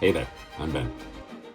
Hey there, I'm Ben.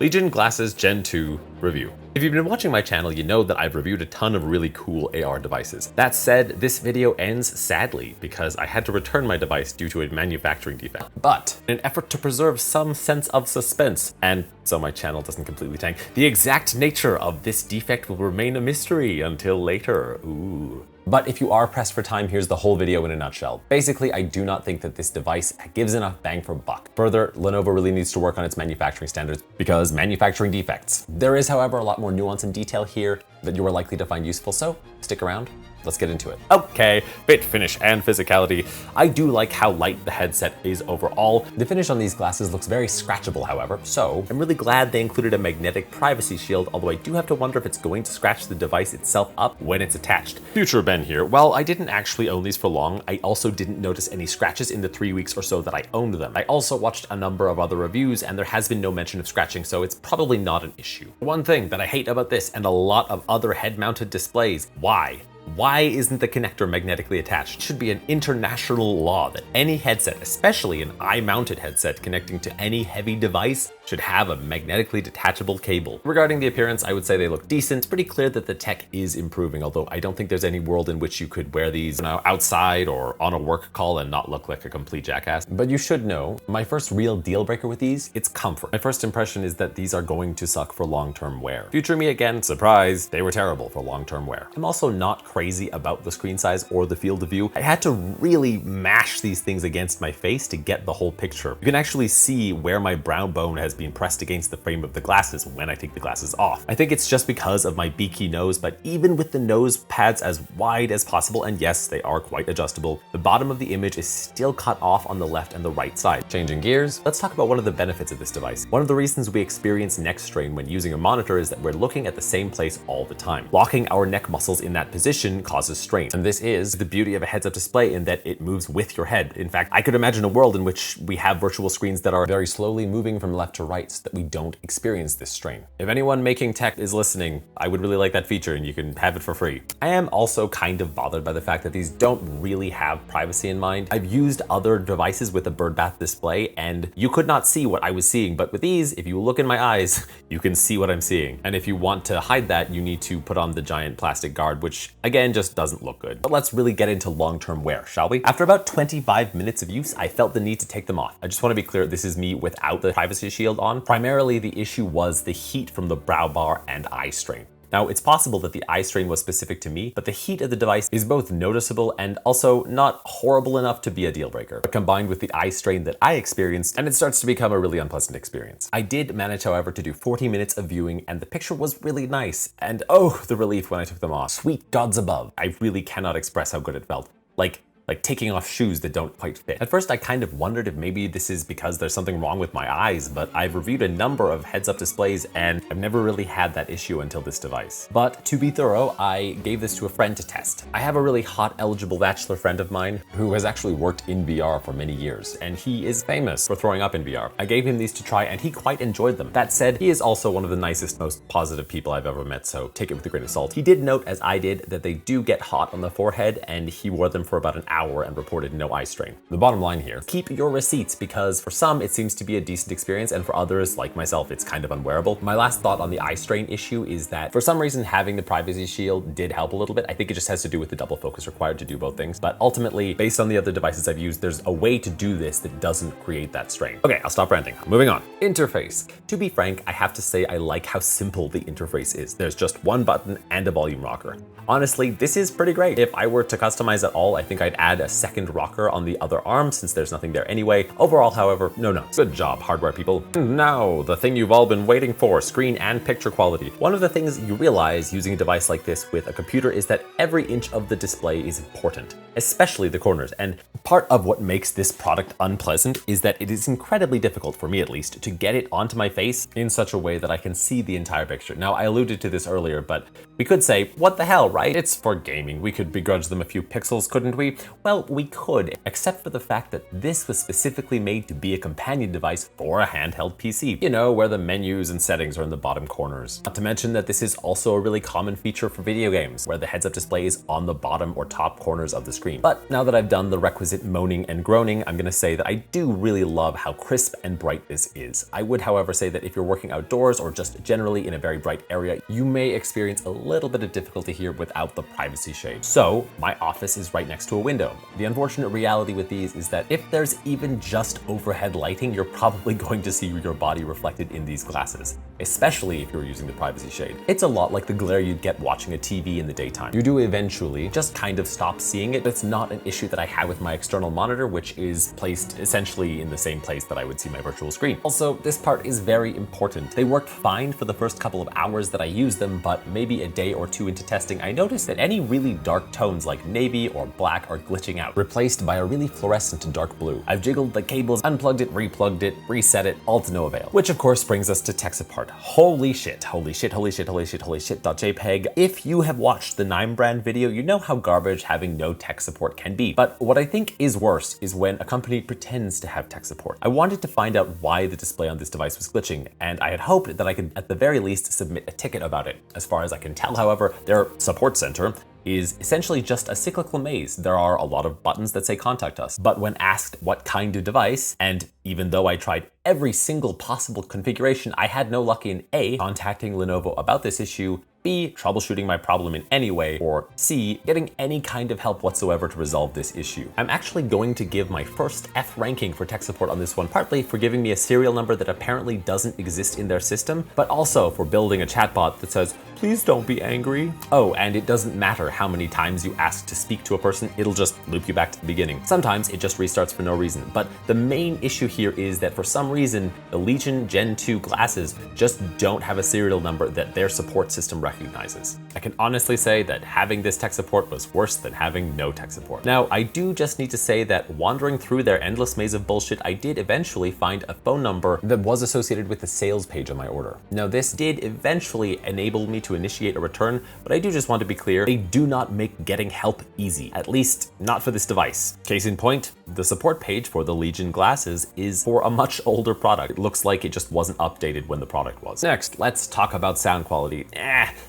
Legion Glasses Gen 2 review. If you've been watching my channel, you know that I've reviewed a ton of really cool AR devices. That said, this video ends sadly because I had to return my device due to a manufacturing defect. But in an effort to preserve some sense of suspense, and so my channel doesn't completely tank, the exact nature of this defect will remain a mystery until later. Ooh. But if you are pressed for time, here's the whole video in a nutshell. Basically, I do not think that this device gives enough bang for buck. Further, Lenovo really needs to work on its manufacturing standards because manufacturing defects. There is, however, a lot more nuance and detail here that you are likely to find useful, so stick around. Let's get into it. Okay, fit, finish, and physicality. I do like how light the headset is overall. The finish on these glasses looks very scratchable, however, so I'm really glad they included a magnetic privacy shield, although I do have to wonder if it's going to scratch the device itself up when it's attached. Future Ben here. While I didn't actually own these for long, I also didn't notice any scratches in the 3 weeks or so that I owned them. I also watched a number of other reviews, and there has been no mention of scratching, so it's probably not an issue. One thing that I hate about this and a lot of other head-mounted displays, why? Why isn't the connector magnetically attached? It should be an international law that any headset, especially an eye-mounted headset connecting to any heavy device, should have a magnetically detachable cable. Regarding the appearance, I would say they look decent. It's pretty clear that the tech is improving, although I don't think there's any world in which you could wear these outside or on a work call and not look like a complete jackass. But you should know, my first real deal breaker with these, it's comfort. My first impression is that these are going to suck for long-term wear. Future me again, surprise, they were terrible for long-term wear. I'm also not crazy about the screen size or the field of view. I had to really mash these things against my face to get the whole picture. You can actually see where my brow bone has been pressed against the frame of the glasses when I take the glasses off. I think it's just because of my beaky nose, but even with the nose pads as wide as possible, and yes, they are quite adjustable, the bottom of the image is still cut off on the left and the right side. Changing gears, let's talk about one of the benefits of this device. One of the reasons we experience neck strain when using a monitor is that we're looking at the same place all the time. Locking our neck muscles in that position causes strain. And this is the beauty of a heads-up display in that it moves with your head. In fact, I could imagine a world in which we have virtual screens that are very slowly moving from left to right so that we don't experience this strain. If anyone making tech is listening, I would really like that feature and you can have it for free. I am also kind of bothered by the fact that these don't really have privacy in mind. I've used other devices with a birdbath display and you could not see what I was seeing, but with these, if you look in my eyes, you can see what I'm seeing. And if you want to hide that, you need to put on the giant plastic guard, which again, just doesn't look good. But let's really get into long-term wear, shall we? After about 25 minutes of use, I felt the need to take them off. I just want to be clear, this is me without the privacy shield on. Primarily, the issue was the heat from the brow bar and eye strain. Now, it's possible that the eye strain was specific to me, but the heat of the device is both noticeable and also not horrible enough to be a deal breaker. But combined with the eye strain that I experienced, and it starts to become a really unpleasant experience. I did manage, however, to do 40 minutes of viewing, and the picture was really nice. And oh, the relief when I took them off. Sweet gods above. I really cannot express how good it felt. Like taking off shoes that don't quite fit. At first, I kind of wondered if maybe this is because there's something wrong with my eyes, but I've reviewed a number of heads-up displays and I've never really had that issue until this device. But to be thorough, I gave this to a friend to test. I have a really hot, eligible bachelor friend of mine who has actually worked in VR for many years, and he is famous for throwing up in VR. I gave him these to try and he quite enjoyed them. That said, he is also one of the nicest, most positive people I've ever met, so take it with a grain of salt. He did note, as I did, that they do get hot on the forehead, and he wore them for about an hour and reported no eye strain. The bottom line here, keep your receipts, because for some it seems to be a decent experience and for others, like myself, it's kind of unwearable. My last thought on the eye strain issue is that for some reason having the privacy shield did help a little bit. I think it just has to do with the double focus required to do both things, but ultimately, based on the other devices I've used, there's a way to do this that doesn't create that strain. Okay, I'll stop ranting. Moving on. Interface. To be frank, I have to say I like how simple the interface is. There's just one button and a volume rocker. Honestly, this is pretty great. If I were to customize at all, I think I'd add a second rocker on the other arm since there's nothing there anyway. Overall, however, no. Good job, hardware people. And now, the thing you've all been waiting for, screen and picture quality. One of the things you realize using a device like this with a computer is that every inch of the display is important, especially the corners. And part of what makes this product unpleasant is that it is incredibly difficult, for me at least, to get it onto my face in such a way that I can see the entire picture. Now, I alluded to this earlier, but we could say, what the hell, right? It's for gaming. We could begrudge them a few pixels, couldn't we? Well, we could, except for the fact that this was specifically made to be a companion device for a handheld PC. You know, where the menus and settings are in the bottom corners. Not to mention that this is also a really common feature for video games, where the heads-up display is on the bottom or top corners of the screen. But now that I've done the requisite moaning and groaning, I'm gonna say that I do really love how crisp and bright this is. I would, however, say that if you're working outdoors or just generally in a very bright area, you may experience a little bit of difficulty here without the privacy shade. So my office is right next to a window. The unfortunate reality with these is that if there's even just overhead lighting, you're probably going to see your body reflected in these glasses, especially if you're using the privacy shade. It's a lot like the glare you'd get watching a TV in the daytime. You do eventually just kind of stop seeing it. It's not an issue that I have with my external monitor, which is placed essentially in the same place that I would see my virtual screen. Also, this part is very important. They worked fine for the first couple of hours that I used them, but maybe a day or two into testing, I noticed that any really dark tones like navy or black are glitching out, replaced by a really fluorescent dark blue. I've jiggled the cables, unplugged it, replugged it, reset it, all to no avail. Which of course brings us to tech support. Holy shit, holy shit, holy shit, holy shit, holy shit.jpg. If you have watched the Nime brand video, you know how garbage having no tech support can be. But what I think is worse is when a company pretends to have tech support. I wanted to find out why the display on this device was glitching, and I had hoped that I could at the very least submit a ticket about it. As far as I can tell, however, their support center is essentially just a cyclical maze. There are a lot of buttons that say contact us, but when asked what kind of device, and even though I tried every single possible configuration, I had no luck in A, contacting Lenovo about this issue, B, troubleshooting my problem in any way, or C, getting any kind of help whatsoever to resolve this issue. I'm actually going to give my first F ranking for tech support on this one, partly for giving me a serial number that apparently doesn't exist in their system, but also for building a chatbot that says, please don't be angry. Oh, and it doesn't matter how many times you ask to speak to a person, it'll just loop you back to the beginning. Sometimes it just restarts for no reason, but the main issue here is that for some reason, the Legion Gen 2 glasses just don't have a serial number that their support system recognizes. I can honestly say that having this tech support was worse than having no tech support. Now, I do just need to say that wandering through their endless maze of bullshit, I did eventually find a phone number that was associated with the sales page on my order. Now, this did eventually enable me to initiate a return, but I do just want to be clear, they do not make getting help easy, at least not for this device. Case in point, the support page for the Legion glasses is for a much older product. It looks like it just wasn't updated when the product was. Next, let's talk about sound quality.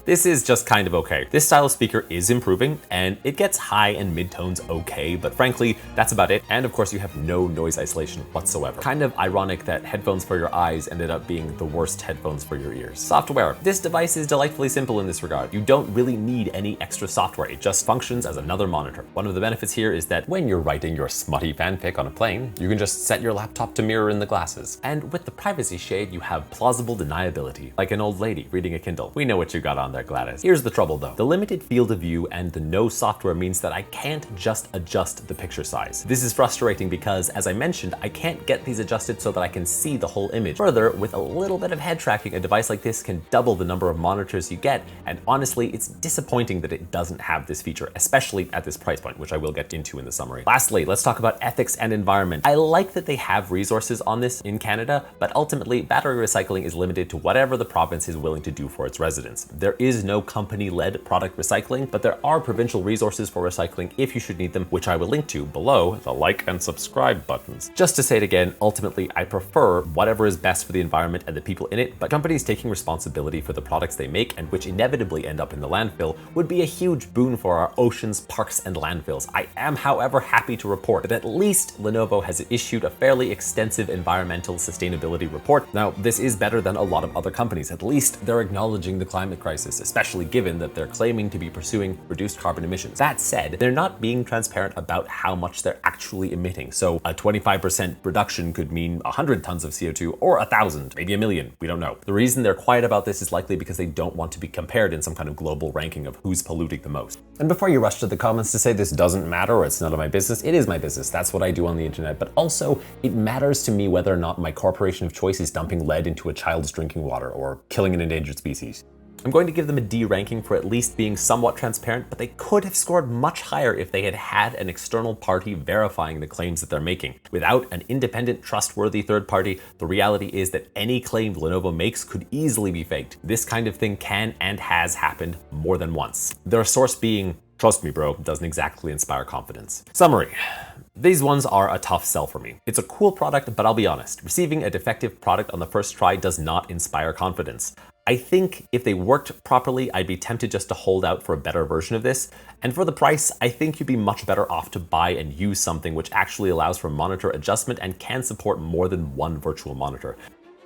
This is just kind of okay. This style of speaker is improving, and it gets high and mid-tones okay, but frankly, that's about it. And of course, you have no noise isolation whatsoever. Kind of ironic that headphones for your eyes ended up being the worst headphones for your ears. Software. This device is delightfully simple in this regard. You don't really need any extra software. It just functions as another monitor. One of the benefits here is that when you're writing your smutty fanfic on a plane, you can just set your laptop to mirror in the glasses. And with the privacy shade, you have plausible deniability, like an old lady reading a Kindle. We know what you got on there, Gladys. Here's the trouble though. The limited field of view and the no software means that I can't just adjust the picture size. This is frustrating because, as I mentioned, I can't get these adjusted so that I can see the whole image. Further, with a little bit of head tracking, a device like this can double the number of monitors you get, and honestly, it's disappointing that it doesn't have this feature, especially at this price point, which I will get into in the summary. Lastly, let's talk about ethics and environment. I like that they have resources on this in Canada, but ultimately, battery recycling is limited to whatever the province is willing to do for its residents. There is no company-led product recycling, but there are provincial resources for recycling if you should need them, which I will link to below the like and subscribe buttons. Just to say it again, ultimately, I prefer whatever is best for the environment and the people in it, but companies taking responsibility for the products they make and which inevitably end up in the landfill would be a huge boon for our oceans, parks, and landfills. I am, however, happy to report that at least Lenovo has issued a fairly extensive environmental sustainability report. Now, this is better than a lot of other companies. At least they're acknowledging the climate crisis, especially given that they're claiming to be pursuing reduced carbon emissions. That said, they're not being transparent about how much they're actually emitting. So a 25% reduction could mean 100 tons of CO2 or 1,000, maybe 1,000,000, we don't know. The reason they're quiet about this is likely because they don't want to be compared in some kind of global ranking of who's polluting the most. And before you rush to the comments to say this doesn't matter or it's none of my business, it is my business. That's what I do on the internet. But also, it matters to me whether or not my corporation of choice is dumping lead into a child's drinking water or killing an endangered species. I'm going to give them a D ranking for at least being somewhat transparent, but they could have scored much higher if they had had an external party verifying the claims that they're making. Without an independent, trustworthy third party, the reality is that any claim Lenovo makes could easily be faked. This kind of thing can and has happened more than once. Their source being, "Trust me, bro," doesn't exactly inspire confidence. Summary. These ones are a tough sell for me. It's a cool product, but I'll be honest, receiving a defective product on the first try does not inspire confidence. I think if they worked properly, I'd be tempted just to hold out for a better version of this. And for the price, I think you'd be much better off to buy and use something which actually allows for monitor adjustment and can support more than one virtual monitor.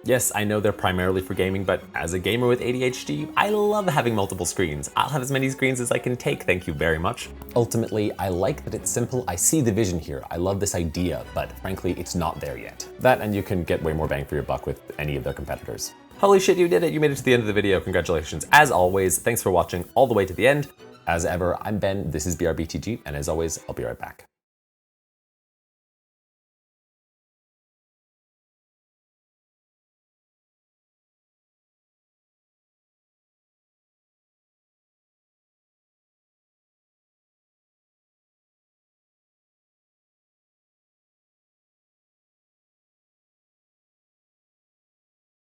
Yes, I know they're primarily for gaming, but as a gamer with ADHD, I love having multiple screens. I'll have as many screens as I can take, thank you very much. Ultimately, I like that it's simple. I see the vision here. I love this idea, but frankly, it's not there yet. That, and you can get way more bang for your buck with any of their competitors. Holy shit, you did it. You made it to the end of the video. Congratulations. As always, thanks for watching all the way to the end. As ever, I'm Ben, this is BRBTG, and as always, I'll be right back.